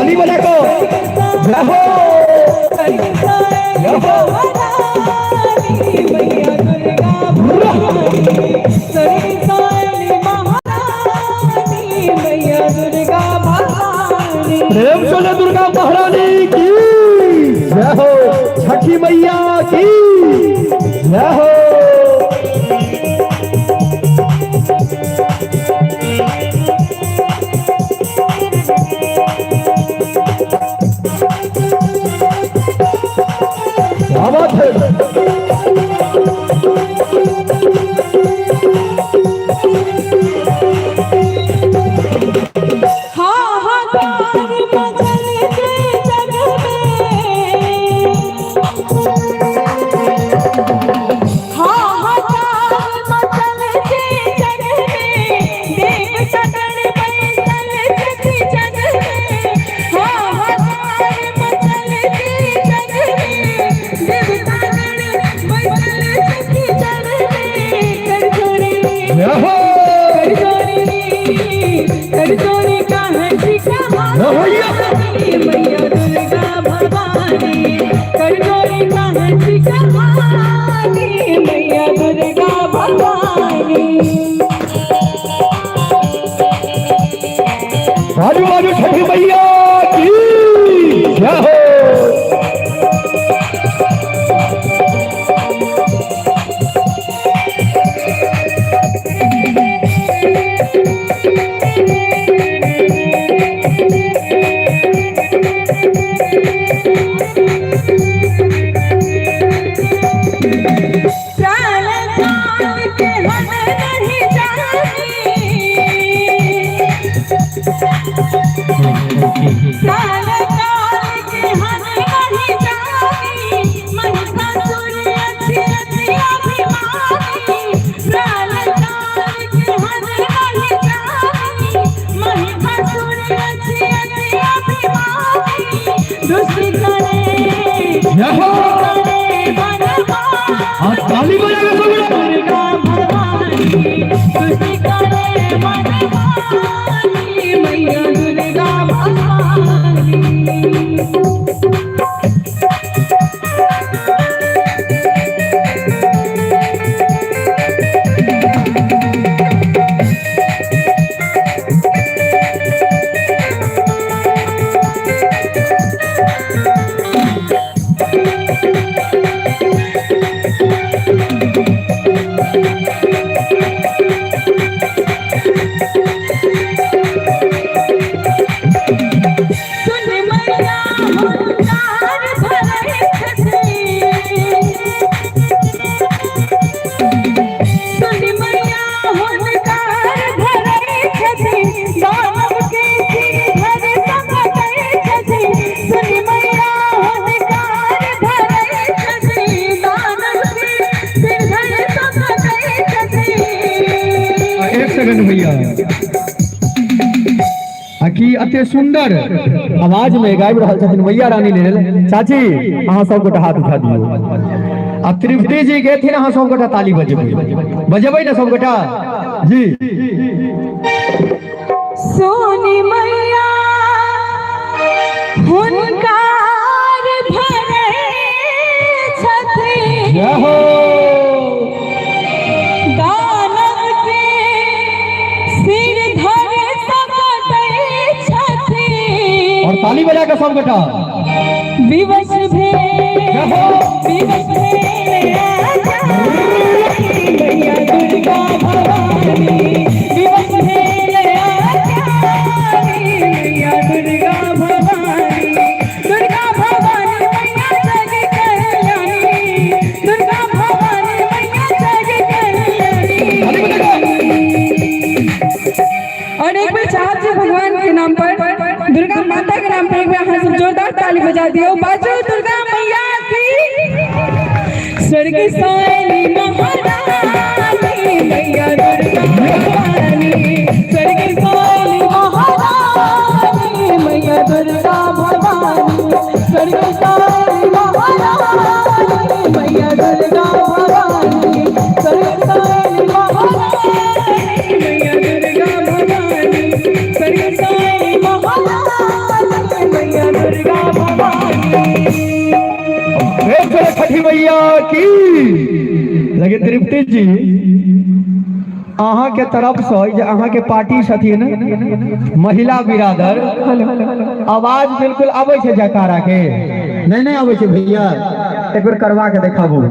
ताली बजा को जय हो जय हो मैया दुर्गा भवानी सरी साली महारानी मैया दुर्गा भवानी। प्रेम से दुर्गा महारानी की जय हो, छठी मैया की जय हो। क्या बात है। राजू राजू छठी मैया की जय हो। ताली बजाएगा दुर्गा भवानी मैया दुर्गा भवानी। भैया आखी अते सुंदर आवाज में गाबि रहल छथिन मैया रानी लेल। चाची अहाँ सब गोटा हाथ उठा दियौ आ त्रिवेदी जी गेथिन, अहाँ सब गोटा ताली बजेबै ना सब गोटा जी। सोनी मैया हुनकार भरे छथिन जय हो। ताली बजा के सब बेटा विवश विवश मैया दुर्गा भवानी विवश मैया दुर्गा भवानी दुर्गा भवानी मैया जग कल्याणी दुर्गा भवानी मैया जग कल्याणी। और एक बार चाहत जी भगवान के नाम पर दुर्गा माता के नाम पर एक बार हम सब जोरदार ताली बजा दियो। बाजू दुर्गा मैया की स्वर्ग साली महारानी मैया दुर्गा भवानी स्वर्ग साली महारानी मैया दुर्गा भवानी स्वर्ग साली महारानी मैया दुर्गा भवानी स्वर्ग साली महारानी मैया दुर्गा भवानी स्वर्ग साली महारानी देखिए तृप्ति जी अहाँ के तरफ से जे अहाँ के पार्टी छथिन महिला बिरादर आवाज बिल्कुल आबै छै जयकारा के नहीं आबै छै भैया एक बेर करवा के देखाबू